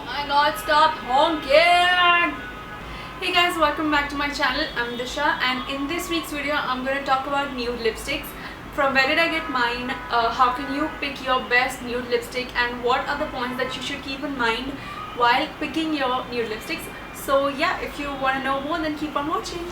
my god, stop honking! Hey guys, welcome back to my channel. I'm Disha, and in this week's video I'm going to talk about nude lipsticks. From where did I get mine, how can you pick your best nude lipstick, and what are the points that you should keep in mind while picking your nude lipsticks. So yeah, if you want to know more, then keep on watching.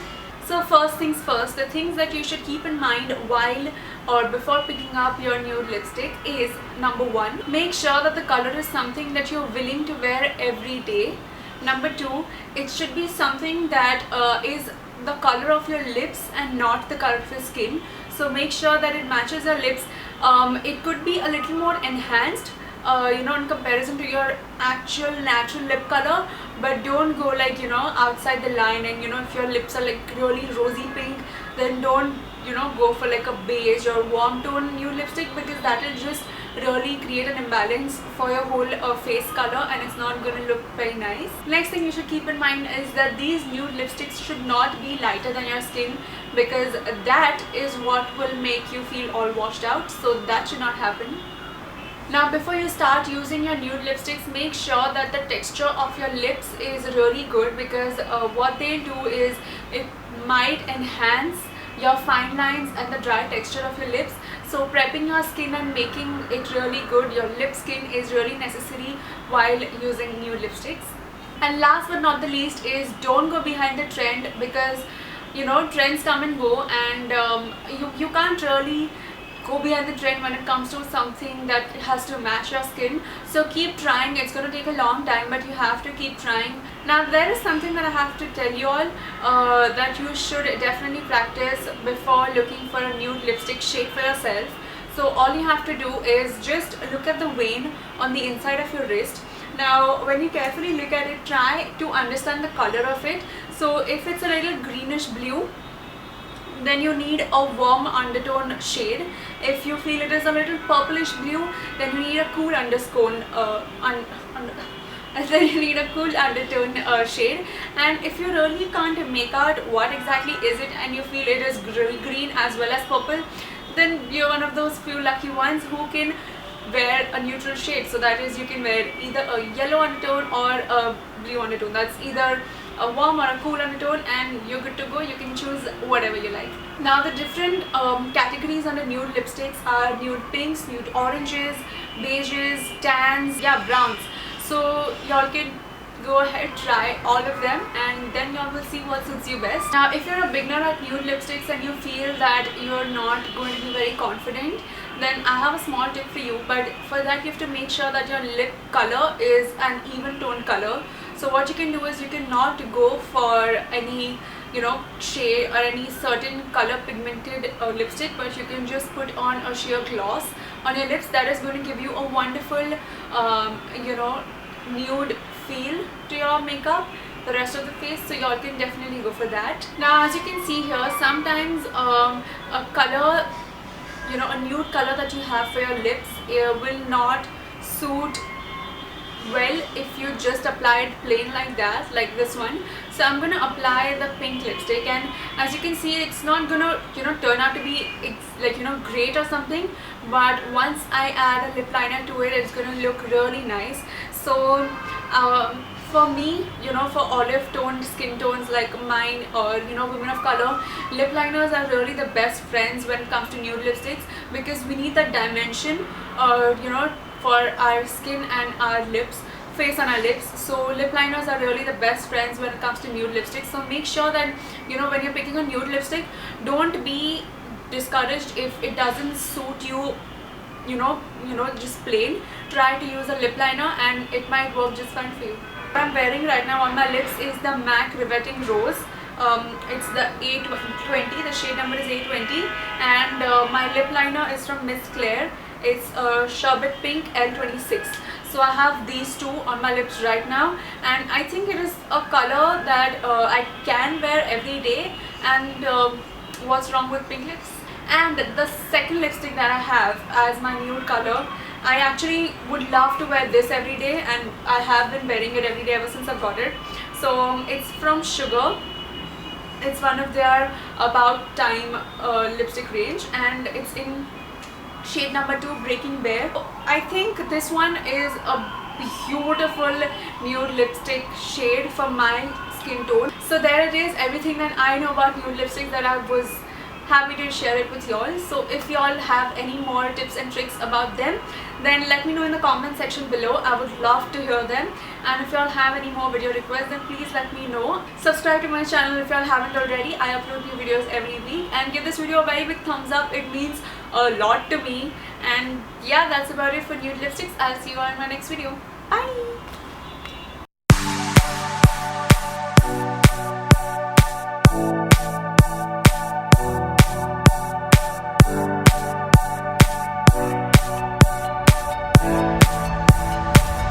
So first things first, the things that you should keep in mind while or before picking up your nude lipstick is, number one, make sure that the color is something that you're willing to wear every day. Number two, it should be something that is the color of your lips and not the color of your skin. So make sure that it matches your lips. It could be a little more enhanced in comparison to your actual natural lip color, but don't go like outside the line. And if your lips are like really rosy pink, then don't go for like a beige or warm tone nude lipstick, because that will just really create an imbalance for your whole face color, and it's not going to look very nice. Next thing you should keep in mind is that these nude lipsticks should not be lighter than your skin, because that is what will make you feel all washed out. So that should not happen. Now before you start using your nude lipsticks, make sure that the texture of your lips is really good, because what they do is it might enhance your fine lines and the dry texture of your lips. So prepping your skin and making it really good, your lip skin, is really necessary while using nude lipsticks. And last but not the least is, don't go behind the trend, because trends come and go, and you can't really go behind the trend when it comes to something that has to match your skin. So keep trying. It's going to take a long time, but you have to keep trying. Now there is something that I have to tell you all, that you should definitely practice before looking for a nude lipstick shade for yourself. So all you have to do is just look at the vein on the inside of your wrist. Now when you carefully look at it, try to understand the color of it. So if it's a little greenish blue, then you need a warm undertone shade. If you feel it is a little purplish blue, then you need a cool undertone shade. And if you really can't make out what exactly is it, and you feel it is green as well as purple, then you're one of those few lucky ones who can wear a neutral shade. So that is, you can wear either a yellow undertone or a blue undertone. That's either a warm or a cool undertone, and you're good to go. You can choose whatever you like. Now the different categories under nude lipsticks are nude pinks, nude oranges, beiges, tans, browns. So y'all can go ahead, try all of them, and then y'all will see what suits you best. Now if you're a beginner at nude lipsticks and you feel that you're not going to be very confident, then I have a small tip for you. But for that, you have to make sure that your lip color is an even tone color. So what you can do is, you cannot go for any shade or any certain color pigmented lipstick, but you can just put on a sheer gloss on your lips. That is going to give you a wonderful nude feel to your makeup, the rest of the face. So y'all can definitely go for that. Now as you can see here, sometimes a color, a nude color that you have for your lips will not suit well if you just apply it plain like that, like this one. So I'm gonna apply the pink lipstick, and as you can see, it's not gonna turn out to be great or something, but once I add a lip liner to it, it's gonna look really nice. So for me, for olive toned skin tones like mine, or women of color, lip liners are really the best friends when it comes to nude lipsticks, because we need that dimension for our skin and our lips, face and our lips. So lip liners are really the best friends when it comes to nude lipsticks. So make sure that when you're picking a nude lipstick, don't be discouraged if it doesn't suit you, just plain. Try to use a lip liner and it might work just fine for you. What I'm wearing right now on my lips is the MAC Riveting Rose. It's the 820, the shade number is 820, and my lip liner is from Miss Claire. It's Sherbet Pink L26. So I have these two on my lips right now, and I think it is a color that I can wear every day. And what's wrong with pink lips? And the second lipstick that I have as my nude color, I actually would love to wear this every day, and I have been wearing it every day ever since I got it. So it's from Sugar. It's one of their About Time lipstick range, and it's in shade number 2, Breaking Bare. I think this one is a beautiful nude lipstick shade for my skin tone. So there it is, everything that I know about nude lipstick that I was happy to share it with y'all. So if y'all have any more tips and tricks about them, then let me know in the comment section below. I would love to hear them. And if y'all have any more video requests, then please let me know. Subscribe to my channel if y'all haven't already. I upload new videos every week. And give this video a very big thumbs up. It means a lot to me. And yeah, that's about it for nude lipsticks. I'll see you all in my next video. Bye!